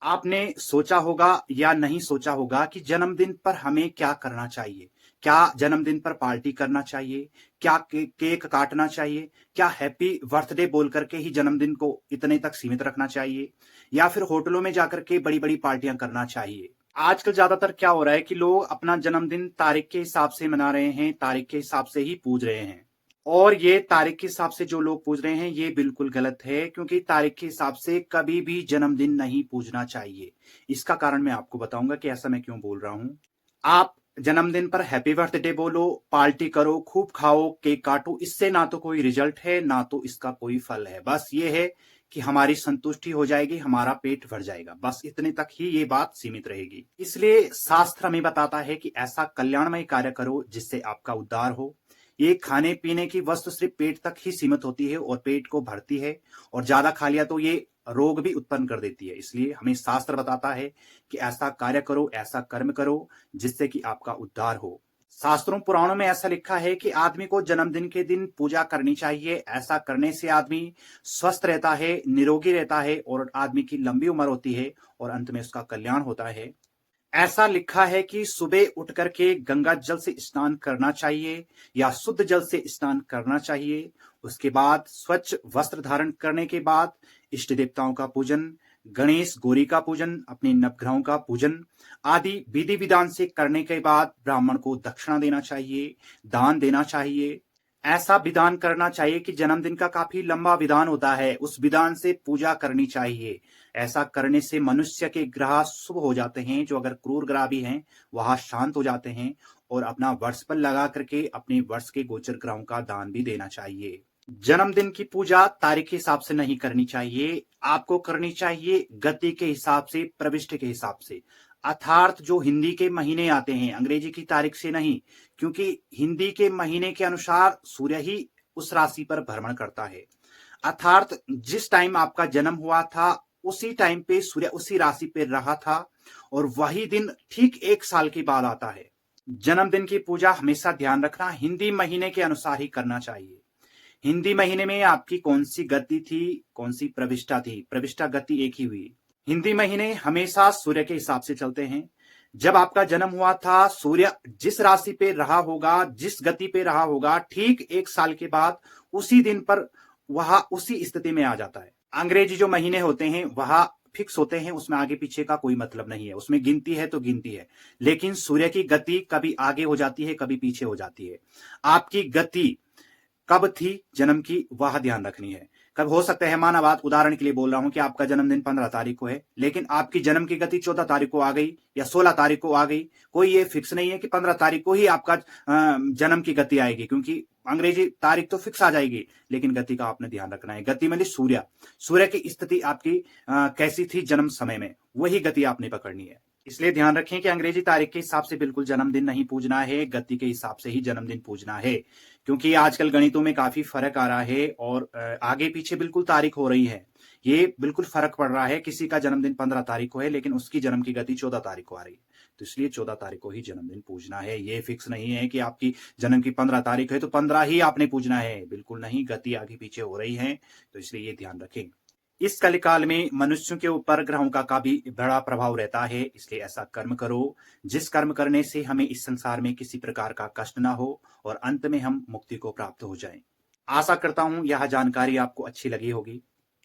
आपने सोचा होगा या नहीं सोचा होगा कि जन्मदिन पर हमें क्या करना चाहिए? क्या जन्मदिन पर पार्टी करना चाहिए? क्या केक काटना चाहिए? क्या हैप्पी बर्थडे बोल करके ही जन्मदिन को इतने तक सीमित रखना चाहिए? या फिर होटलों में जाकर के बड़ी-बड़ी पार्टियां करना चाहिए? आजकल ज्यादातर क्या हो रहा है कि लोग अपना जन्मदिन तारीख के हिसाब से मना रहे हैं, तारीख के हिसाब से ही पूज रहे हैं। और ये तारीख के हिसाब से जो लोग पूज रहे हैं ये बिल्कुल गलत है, क्योंकि तारीख के हिसाब से कभी भी जन्मदिन नहीं पूजना चाहिए। इसका कारण मैं आपको बताऊंगा कि ऐसा मैं क्यों बोल रहा हूं। आप जन्मदिन पर हैप्पी बर्थडे बोलो, पार्टी करो, खूब खाओ, केक काटो, इससे ना तो कोई रिजल्ट है ना तो इसका कोई फल है। बस ये है कि हमारी संतुष्टि हो जाएगी, हमारा पेट भर जाएगा, बस इतने तक ही ये बात सीमित रहेगी। इसलिए शास्त्र हमें बताता है कि ऐसा कल्याणमय कार्य करो जिससे आपका उद्धार हो। ये खाने पीने की वस्तु सिर्फ पेट तक ही सीमित होती है और पेट को भरती है, और ज्यादा खा लिया तो ये रोग भी उत्पन्न कर देती है। इसलिए हमें शास्त्र बताता है कि ऐसा कार्य करो, ऐसा कर्म करो जिससे कि आपका उद्धार हो। शास्त्रों पुराणों में ऐसा लिखा है कि आदमी को जन्मदिन के दिन पूजा करनी चाहिए। ऐसा करने से आदमी स्वस्थ रहता है, निरोगी रहता है और आदमी की लंबी उम्र होती है और अंत में उसका कल्याण होता है। ऐसा लिखा है कि सुबह उठ करके गंगा जल से स्नान करना चाहिए या शुद्ध जल से स्नान करना चाहिए। उसके बाद स्वच्छ वस्त्र धारण करने के बाद इष्ट देवताओं का पूजन, गणेश गौरी का पूजन, अपने नवग्रहों का पूजन आदि विधि विधान से करने के बाद ब्राह्मण को दक्षिणा देना चाहिए, दान देना चाहिए। ऐसा विधान करना चाहिए कि जन्मदिन का काफी लंबा विधान होता है, उस विधान से पूजा करनी चाहिए। ऐसा करने से मनुष्य के ग्रह शुभ हो जाते हैं, जो अगर क्रूर ग्रह भी हैं वह शांत हो जाते हैं, और अपना वर्ष पर लगा करके अपने वर्ष के गोचर ग्रहों का दान भी देना चाहिए। जन्मदिन की पूजा तारीख के हिसाब से नहीं करनी चाहिए, आपको करनी चाहिए गति के हिसाब से, प्रविष्टि के हिसाब से। अर्थात जो हिंदी के महीने आते हैं, अंग्रेजी की तारीख से नहीं, क्योंकि हिंदी के महीने के अनुसार सूर्य ही उस राशि पर भ्रमण करता है। अर्थात जिस टाइम आपका जन्म हुआ था उसी टाइम पे सूर्य उसी राशि पे रहा था, और वही दिन ठीक 1 साल के बाद आता है। जन्मदिन की पूजा हमेशा ध्यान रखना हिंदी महीने के अनुसार ही करना चाहिए। हिंदी महीने में आपकी कौन सी गति थी, कौन सी प्रविष्टा थी, प्रविष्टा गति एक ही हुई। हिंदी महीने हमेशा सूर्य के हिसाब से चलते हैं। जब आपका जन्म हुआ था सूर्य जिस राशि पे रहा होगा, जिस गति पे रहा होगा, ठीक 1 साल के बाद उसी दिन पर वह उसी स्थिति में आ जाता है। अंग्रेजी जो महीने होते हैं वह फिक्स होते हैं, उसमें आगे पीछे का कोई मतलब नहीं है, उसमें गिनती है तो गिनती है। लेकिन सूर्य की गति कभी आगे हो जाती है, कभी पीछे हो जाती है। आपकी गति कब थी जन्म की वह ध्यान रखनी है। कब हो सकता है, माना बात उदाहरण के लिए बोल रहा हूं कि आपका जन्मदिन 15 तारीख को है, लेकिन आपकी जन्म की गति 14 तारीख को आ गई या 16 तारीख को आ गई। कोई ये फिक्स नहीं है कि 15 तारीख को ही आपका जन्म की गति आएगी, क्योंकि अंग्रेजी तारीख तो फिक्स आ जाएगी, लेकिन गति का आपने ध्यान रखना है। गति मतलब सूर्य, सूर्य की स्थिति आपकी कैसी थी जन्म समय में, वही गति आपने पकड़नी है। इसलिए ध्यान रखें कि अंग्रेजी तारीख के हिसाब से बिल्कुल जन्मदिन नहीं पूजना है, गति के हिसाब से ही जन्मदिन पूजना है। क्योंकि आजकल गणितों में काफी फर्क आ रहा है और आगे पीछे बिल्कुल तारीख हो रही है, ये बिल्कुल फर्क पड़ रहा है। किसी का जन्मदिन 15 तारीख को है लेकिन उसकी जन्म की गति 14 तारीख को आ रही है, तो इसलिए 14 तारीख को ही जन्मदिन पूजना है। ये फिक्स नहीं है कि आपकी जन्म की 15 तारीख है तो 15 ही आपने पूजना है, बिल्कुल नहीं, गति आगे पीछे हो रही है, तो इसलिए ये ध्यान रखें। इस कलिकाल में मनुष्यों के ऊपर ग्रहों का काफी बड़ा प्रभाव रहता है, इसलिए ऐसा कर्म करो जिस कर्म करने से हमें इस संसार में किसी प्रकार का कष्ट ना हो और अंत में हम मुक्ति को प्राप्त हो जाएं। आशा करता हूं यह जानकारी आपको अच्छी लगी होगी।